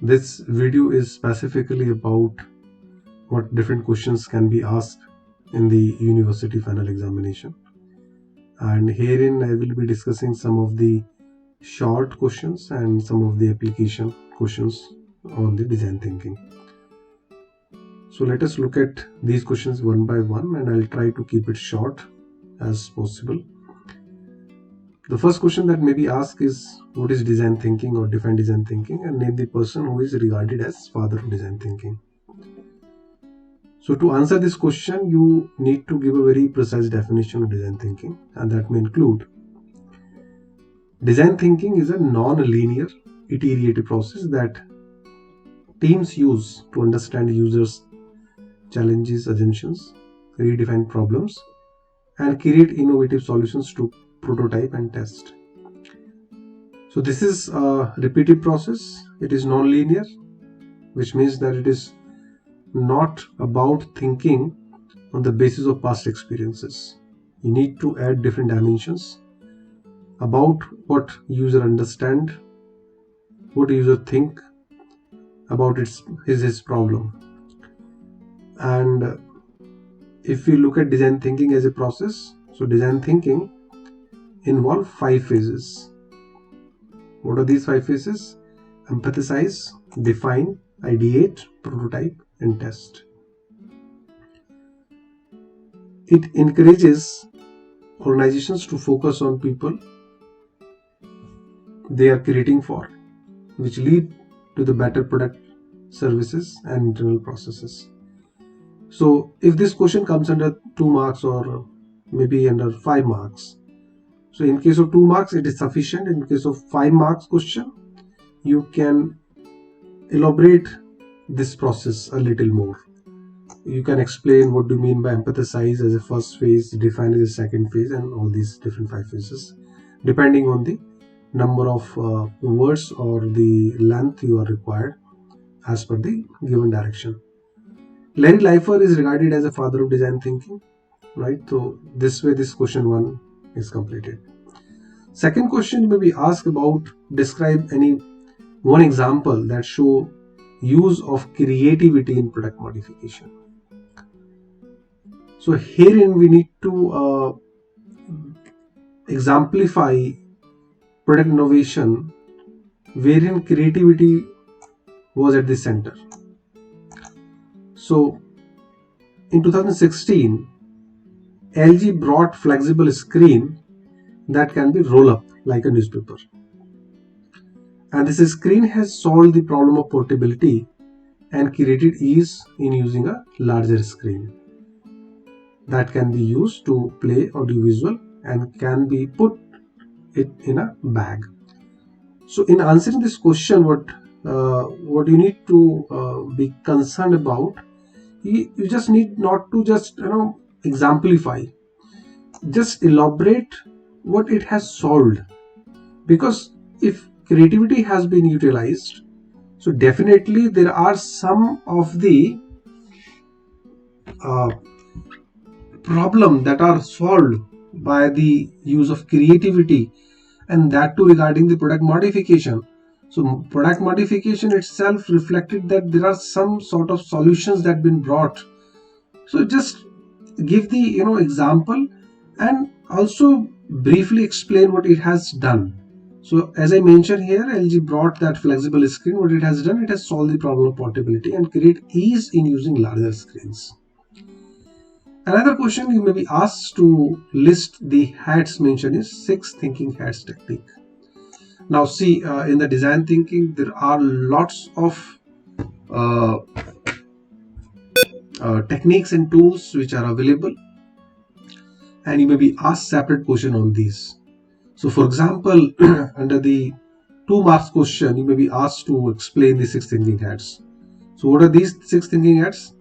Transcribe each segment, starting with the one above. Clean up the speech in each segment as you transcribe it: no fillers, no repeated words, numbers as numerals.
This video is specifically about what different questions can be asked in the university final examination. And herein I will be discussing some of the short questions and some of the application questions on the design thinking. So let us look at these questions one by one, and I'll try to keep it short as possible. The first question that may be asked is, what is design thinking, or define design thinking, and name the person who is regarded as father of design thinking. So to answer this question, you need to give a very precise definition of design thinking, and that may include: design thinking is a non-linear iterative process that teams use to understand users' challenges, assumptions, redefine problems, and create innovative solutions to prototype and test. So this is a repeated process. It is non-linear, which means that it is not about thinking on the basis of past experiences. You need to add different dimensions about what user understand, what user think about his problem. And if we look at design thinking as a process, so design thinking involve 5 phases. What are these 5 phases? Empathize, define, ideate, prototype, and test. It encourages organizations to focus on people they are creating for, which lead to the better product, services, and internal processes. So if this question comes under 2 marks or maybe under 5 marks, so in case of 2 marks it is sufficient. In case of 5 marks question, you can elaborate this process a little more. You can explain what do you mean by empathize as a first phase, define as a second phase, and all these different 5 phases, depending on the number of words or the length you are required as per the given direction. Larry Leifer is regarded as a father of design thinking, right? So this way this question 1 is completed. Second question may be asked about, describe any one example that show use of creativity in product modification. So herein we need to exemplify product innovation wherein creativity was at the center. So in 2016, LG brought flexible screen that can be roll up like a newspaper. And this screen has solved the problem of portability and created ease in using a larger screen that can be used to play audiovisual and can be put it in a bag. So in answering this question, what you need to be concerned about, you just need not to just exemplify, just elaborate what it has solved. Because if creativity has been utilized, so definitely there are some of the problem that are solved by the use of creativity, and that too regarding the product modification. So product modification itself reflected that there are some sort of solutions that been brought. So just give the example and also briefly explain what it has done. So as I mentioned here, LG brought that flexible screen. What it has done, it has solved the problem of portability and create ease in using larger screens. Another question you may be asked to list the hats mentioned is 6 thinking hats technique. Now see, in the design thinking there are lots of techniques and tools which are available, and you may be asked separate question on these. So for example, under the 2 marks question, you may be asked to explain the 6 thinking hats. So what are these 6 thinking hats?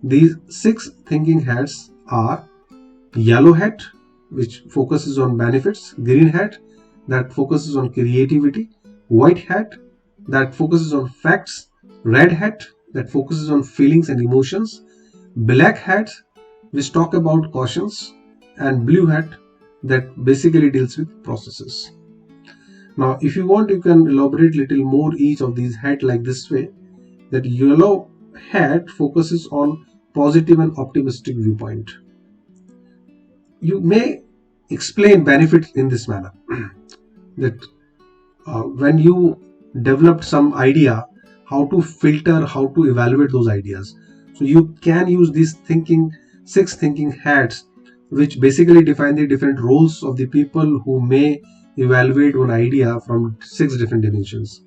These 6 thinking hats are: yellow hat, which focuses on benefits; green hat, that focuses on creativity; white hat, that focuses on facts; red hat, that focuses on feelings and emotions; black hat, which talk about cautions; and blue hat, that basically deals with processes. Now, if you want, you can elaborate little more each of these hat like this way. That yellow hat focuses on positive and optimistic viewpoint. You may explain benefits in this manner. That when you developed some idea, how to filter, how to evaluate those ideas. So you can use these six thinking hats, which basically define the different roles of the people who may evaluate one idea from six different dimensions.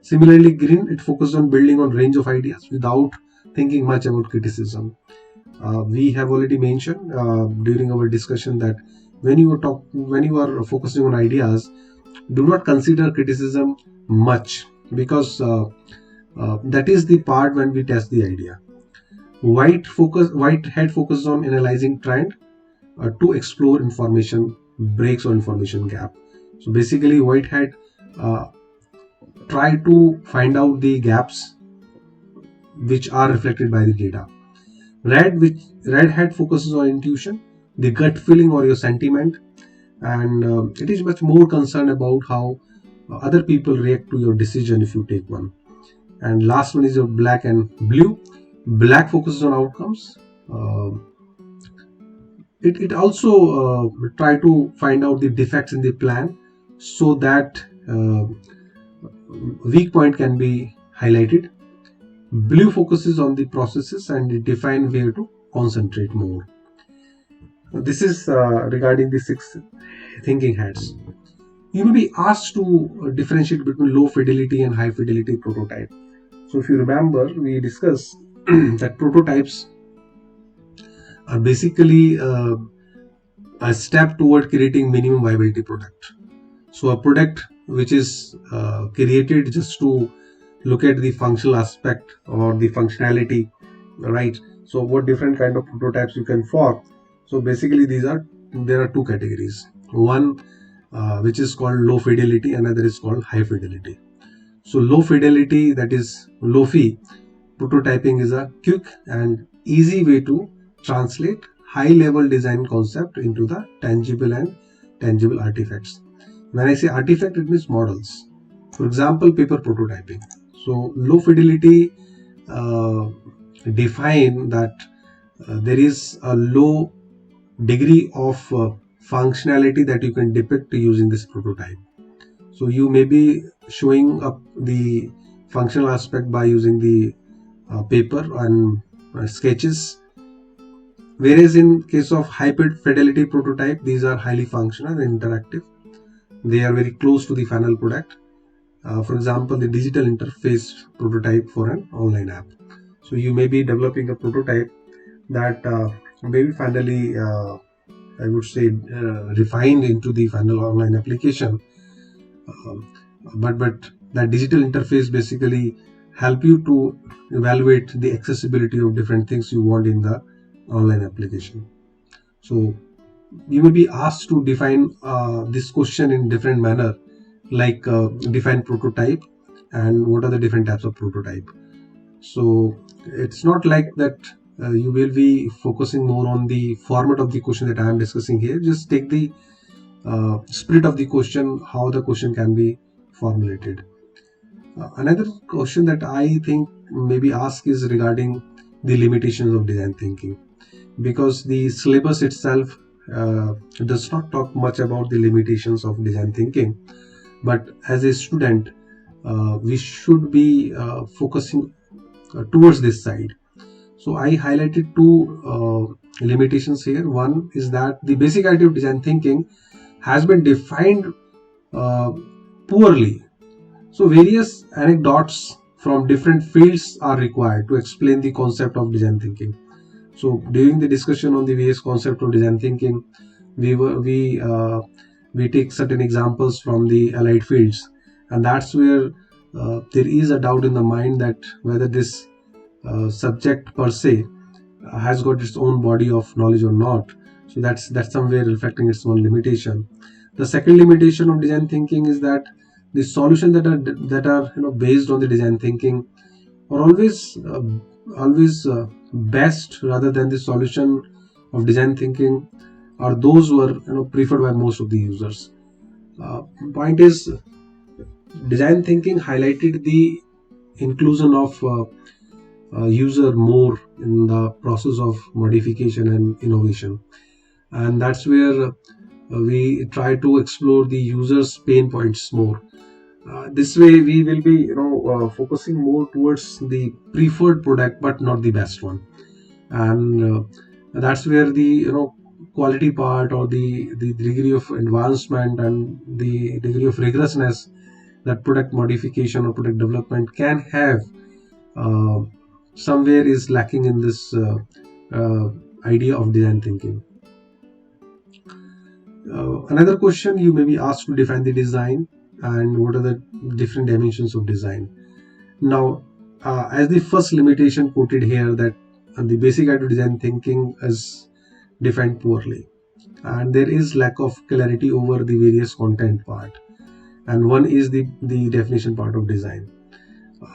Similarly, green, it focuses on building on range of ideas without thinking much about criticism. We have already mentioned during our discussion that when you are focusing on ideas, do not consider criticism much, because that is the part when we test the idea. White hat focuses on analyzing trend to explore information breaks or information gap. So basically, white hat uh, try to find out the gaps which are reflected by the data. Red hat focuses on intuition, the gut feeling or your sentiment, and it is much more concerned about how other people react to your decision if you take one. And last one is your black and blue. Black focuses on outcomes. It also try to find out the defects in the plan, so that weak point can be highlighted. Blue focuses on the processes and it define where to concentrate more. This is regarding the six thinking hats. You may be asked to differentiate between low fidelity and high fidelity prototype. So if you remember, we discussed that prototypes are basically a step toward creating minimum viability product. So a product which is created just to look at the functional aspect or the functionality, right? So what different kind of prototypes you can form. So basically there are two categories. One which is called low fidelity, another is called high fidelity. So low fidelity, that is low fee prototyping, is a quick and easy way to translate high level design concept into the tangible and tangible artifacts. When I say artifact, it means models. For example, paper prototyping. So low fidelity define that there is a low degree of functionality that you can depict using this prototype. So you may be showing up the functional aspect by using the paper and sketches. Whereas in case of high fidelity prototype, these are highly functional and interactive. They are very close to the final product. For example, the digital interface prototype for an online app. So you may be developing a prototype that may be finally, I would say, refined into the final online application. But that digital interface basically help you to evaluate the accessibility of different things you want in the online application. So you may be asked to define this question in different manner, like define prototype and what are the different types of prototype. So it's not like that you will be focusing more on the format of the question that I am discussing here. Just take the spirit of the question, how the question can be formulated. Another question that I think may be asked is regarding the limitations of design thinking, because the syllabus itself does not talk much about the limitations of design thinking, but as a student we should be focusing towards this side. So I highlighted two limitations here. One is that the basic idea of design thinking has been defined poorly. So various anecdotes from different fields are required to explain the concept of design thinking. So during the discussion on the various concept of design thinking, we take certain examples from the allied fields, and that's where there is a doubt in the mind that whether this subject per se has got its own body of knowledge or not. So that's somewhere reflecting its own limitation. The second limitation of design thinking is that the solutions that are based on the design thinking are always best, rather than the solution of design thinking are those who are preferred by most of the users. Point is, Design thinking highlighted the inclusion of user more in the process of modification and innovation, and that's where we try to explore the user's pain points more. This way we will be focusing more towards the preferred product but not the best one, and that's where the quality part, or the degree of advancement and the degree of rigorousness that product modification or product development can have, uh, somewhere is lacking in this uh, idea of design thinking. Another question you may be asked to define the design and what are the different dimensions of design. Now, as the first limitation quoted here, that the basic guide to design thinking is defined poorly, and there is lack of clarity over the various content part. And one is the definition part of design.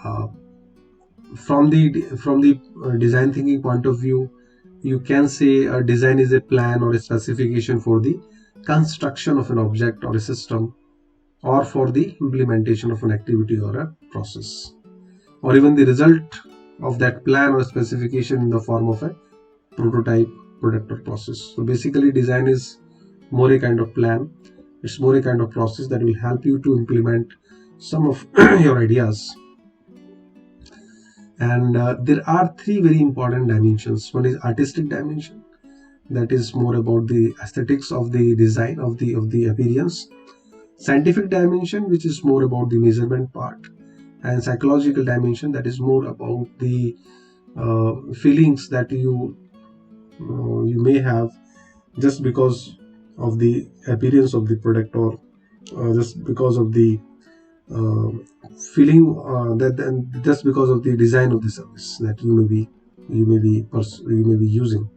Uh, from the design thinking point of view, you can say a design is a plan or a specification for the construction of an object or a system, or for the implementation of an activity or a process, or even the result of that plan or specification in the form of a prototype, product, or process. So basically, design is more a kind of plan. It's more a kind of process that will help you to implement some of your ideas. And there are three very important dimensions. One is artistic dimension, that is more about the aesthetics of the design of the appearance. Scientific dimension, which is more about the measurement part, and psychological dimension, that is more about the feelings that you may have just because of the appearance of the product, or just because of the uh, feeling that and just because of the design of the service that you may be using.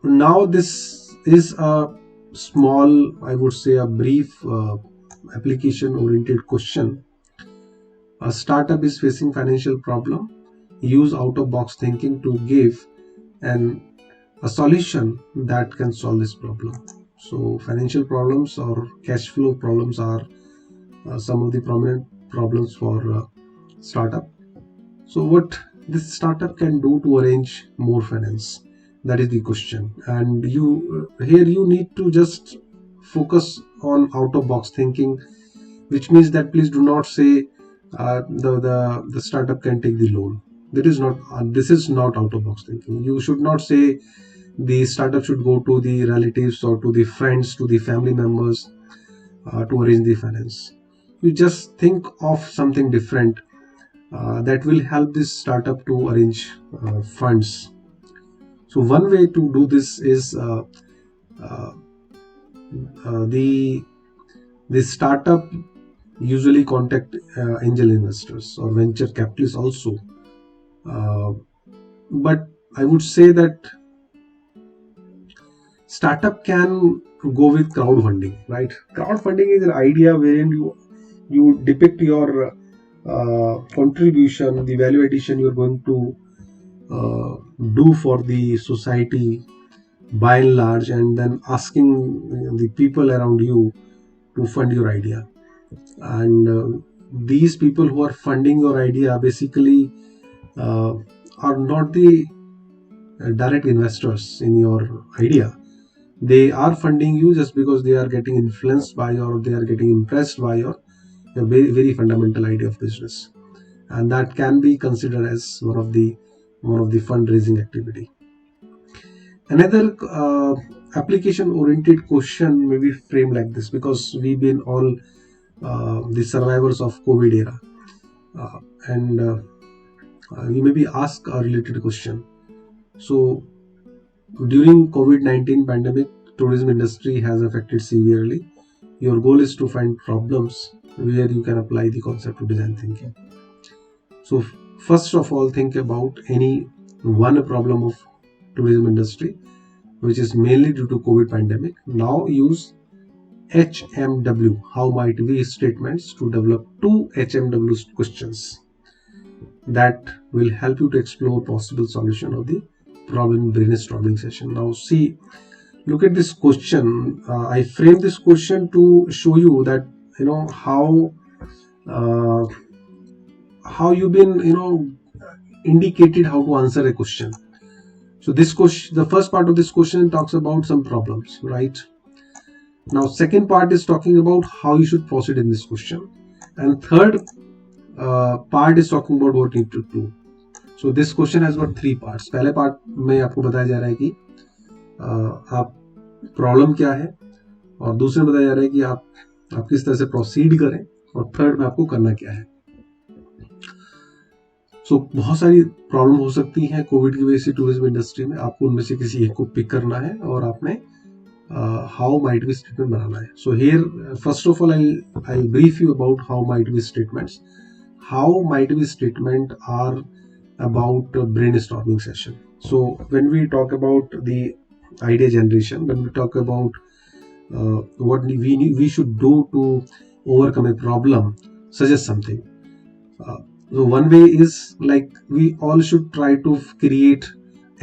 Now this is a small, I would say a brief application oriented question. A startup is facing financial problem. Use out of box thinking to give an a solution that can solve this problem. So financial problems or cash flow problems are some of the prominent problems for startup. So what this startup can do to arrange more finance? That is the question. And you here you need to just focus on out of box thinking, which means that please do not say the startup can take the loan. That is not this is not out of box thinking. You should not say the startup should go to the relatives or to the friends, to the family members, to arrange the finance. You just think of something different that will help this startup to arrange funds. So one way to do this is uh, the startup usually contact angel investors or venture capitalists also. Uh, but I would say that startup can go with crowdfunding, right? Crowdfunding is an idea wherein you depict your contribution, the value addition you're going to uh, do for the society by and large, and then asking the people around you to fund your idea. And these people who are funding your idea basically uh, are not the direct investors in your idea. They are funding you just because they are getting influenced by, or they are getting impressed by your very, very fundamental idea of business, and that can be considered as one of the fundraising activity. Another application oriented question may be framed like this, because we've been all the survivors of COVID era, uh, and you may be asked a related question. So during COVID-19 pandemic, tourism industry has affected severely. Your goal is to find problems where you can apply the concept of design thinking. So first of all, think about any one problem of tourism industry which is mainly due to COVID pandemic. Now use HMW, how might we statements, to develop two HMW questions that will help you to explore possible solution of the problem brainstorming session. Now see, look at this question. I framed this question to show you that how you've been indicated how to answer a question. So this question, the first part of this question talks about some problems, right? Now second part is talking about how you should proceed in this question, and third part is talking about what you need to do. So this question has got three parts. पहले part में आपको बताया जा रहा है कि आप problem क्या है, और दूसरे में बताया जा रहा है कि आप किस तरह से प्रोसीड करें, और थर्ड में आपको करना क्या है. सो बहुत सारी प्रॉब्लम हो सकती हैं कोविड की वजह से टूरिज्म इंडस्ट्री में. आपको उनमें से किसी एक को पिक करना है और आपने हाउ माइट बी स्टेटमेंट बनाना है. So here first of all I brief you about how might be statements. How might be statement are about brainstorming session. So when we talk about the idea generation, when we talk about what we should do to overcome a problem, suggest something. So one way is like we all should try to create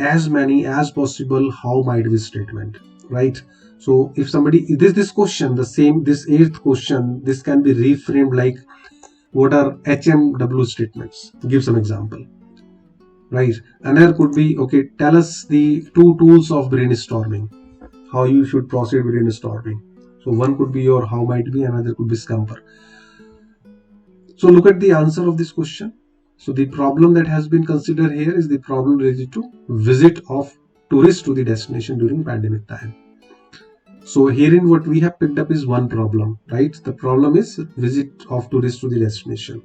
as many as possible how might be statement, right? So if somebody this question, this eighth question, this can be reframed like what are HMW statements. Give some example. Right. Another could be, okay, tell us the two tools of brainstorming, how you should proceed with brainstorming. So one could be your how might be, another could be Scamper. So look at the answer of this question. So the problem that has been considered here is the problem related to visit of tourists to the destination during pandemic time. So herein what we have picked up is one problem, right? The problem is visit of tourists to the destination.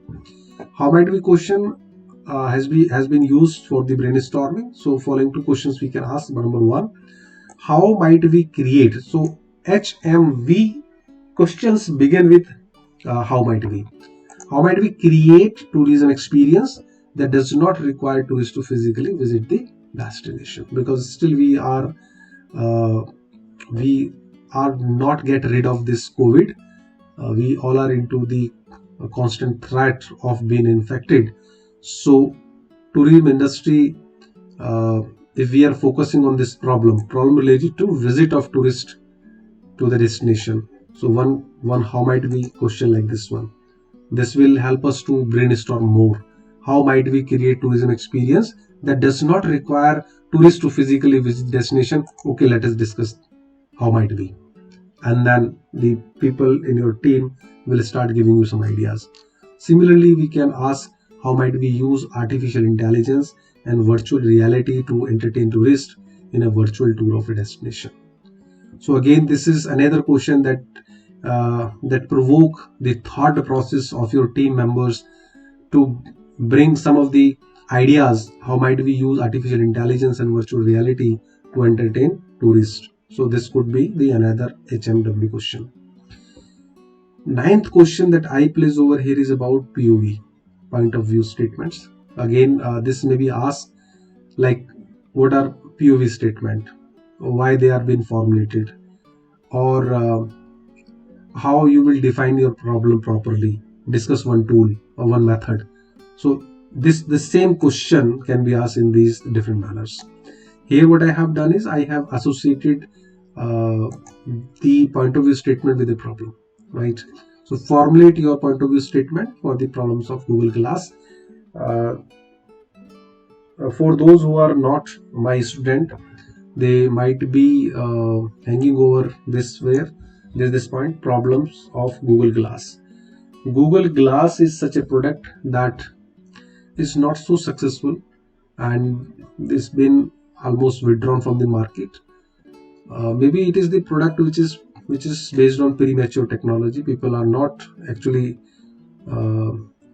How might be question has been used for the brainstorming. So following two questions we can ask. Number one, how might we create? So HMV questions begin with how might we. How might we create tourism experience that does not require tourists to physically visit the destination? Because still we are not get rid of this COVID. We all are into the constant threat of being infected. So tourism industry, if we are focusing on this problem related to visit of tourists to the destination, so one how might we question like this one. This will help us to brainstorm more. How might we create tourism experience that does not require tourists to physically visit destination? Okay, let us discuss how might we, and then the people in your team will start giving you some ideas. Similarly, we can ask, how might we use artificial intelligence and virtual reality to entertain tourists in a virtual tour of a destination? So again, this is another question that provoke the thought process of your team members to bring some of the ideas. How might we use artificial intelligence and virtual reality to entertain tourists? So this could be the another HMW question. Ninth question that I place over here is about POV, point of view statements. Again, this may be asked like, what are POV statement, why they are being formulated, or how you will define your problem properly, discuss one tool or one method. So the same question can be asked in these different manners. Here what I have done is I have associated the point of view statement with the problem, right? So formulate your point of view statement for the problems of Google Glass. For those who are not my student, they might be hanging over this where there's this point, problems of Google Glass. Google Glass is such a product that is not so successful, and it's been almost withdrawn from the market. Maybe it is the product which is based on premature technology. People are not actually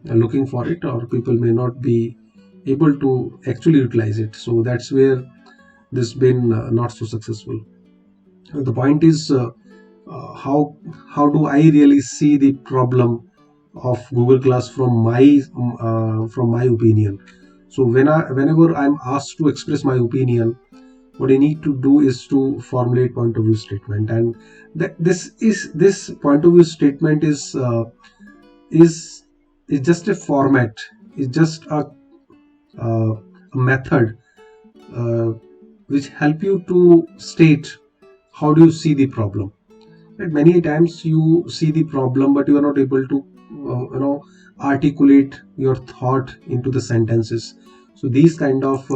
looking for it, or people may not be able to actually utilize it. So that's where this been not so successful. The point is, how do I really see the problem of Google Glass from my opinion? So whenever I'm asked to express my opinion, what I need to do is to formulate point of view statement, and this point of view statement is just a format. It's just a method which help you to state how do you see the problem? Right? Many times you see the problem, but you are not able to articulate your thought into the sentences. So these kind of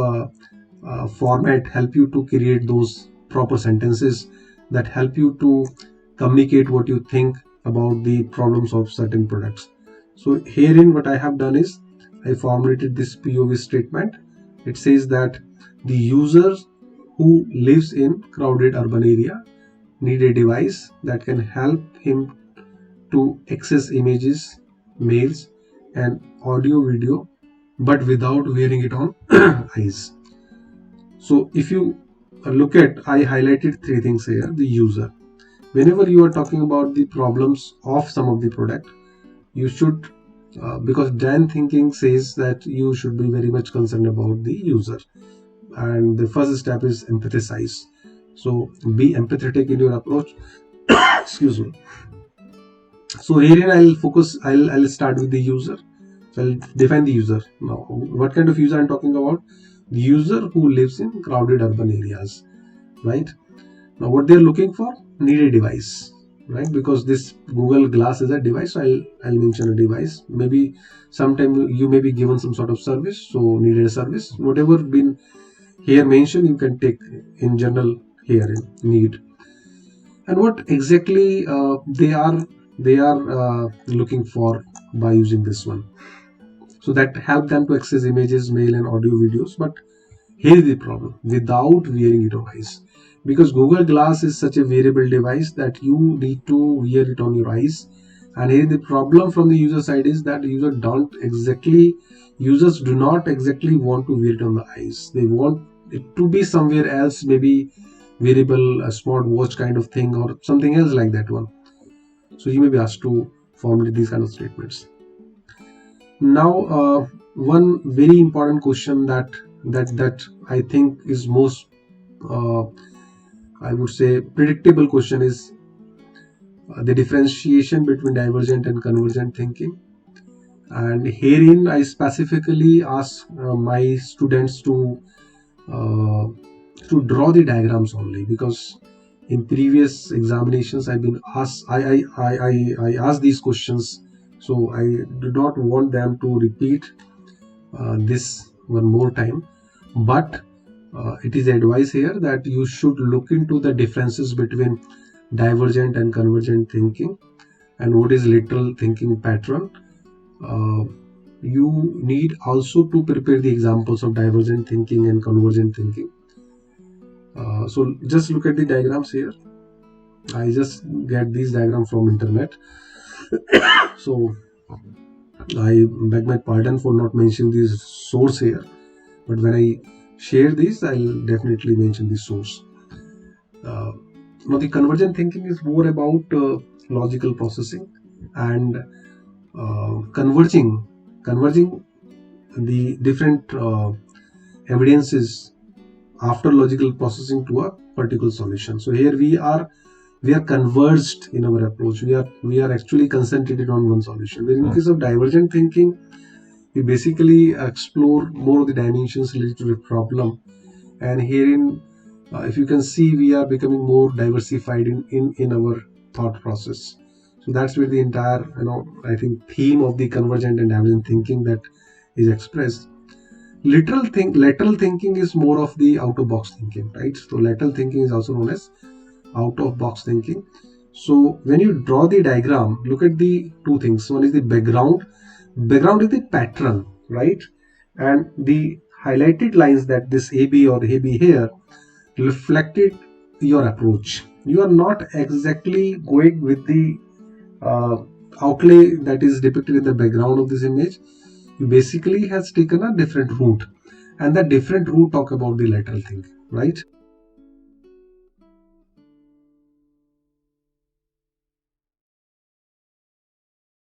format help you to create those proper sentences that help you to communicate what you think about the problems of certain products. So herein what I have done is I formulated this POV statement. It says that the user who lives in crowded urban area need a device that can help him to access images, mails, and audio video, but without wearing it on eyes. So if you look at, I highlighted three things here. The user. Whenever you are talking about the problems of some of the product, you should, because design thinking says that you should be very much concerned about the user. And the first step is empathize. So be empathetic in your approach. Excuse me. So here I'll start with the user. So I'll define the user. Now, what kind of user I'm talking about? The user who lives in crowded urban areas, right? Now, what they're looking for, need a device, right? Because this Google Glass is a device, so I'll mention a device. Maybe sometime you may be given some sort of service, so needed a service. Whatever been here mentioned, you can take in general here in need. And what exactly they are looking for by using this one. So that help them to access images, mail, and audio videos. But here is the problem: without wearing it on eyes, because Google Glass is such a wearable device that you need to wear it on your eyes. And here the problem from the user side is that users do not exactly want to wear it on the eyes. They want it to be somewhere else, maybe wearable, a smart watch kind of thing, or something else like that one. So you may be asked to formulate these kind of statements. Now, one very important question that I think is most, I would say, predictable question is the differentiation between divergent and convergent thinking. And herein, I specifically ask my students to draw the diagrams only, because in previous examinations I've been asked, I asked these questions, so I do not want them to repeat this one more time. But it is advice here that you should look into the differences between divergent and convergent thinking and what is literal thinking pattern. You need also to prepare the examples of divergent thinking and convergent thinking. So just look at the diagrams here. I just get these diagrams from internet. So I beg my pardon for not mentioning this source here, but when I share this, I'll definitely mention the source. Now the convergent thinking is more about logical processing and converging the different evidences after logical processing to a particular solution. So here we are converged in our approach. We are actually concentrated on one solution. Where in case of divergent thinking, we basically explore more of the dimensions related to the problem. And herein, if you can see, we are becoming more diversified in our thought process. So that's where the entire, I think, theme of the convergent and divergent thinking that is expressed. Lateral thinking is more of the out of box thinking, right? So lateral thinking is also known as out of box thinking. So when you draw the diagram, look at the two things. One is the background. Background is the pattern, right? And the highlighted lines, that this AB or AB here, reflected your approach. You are not exactly going with the outlay that is depicted in the background of this image. You basically has taken a different route, and that different route talk about the lateral thinking, right?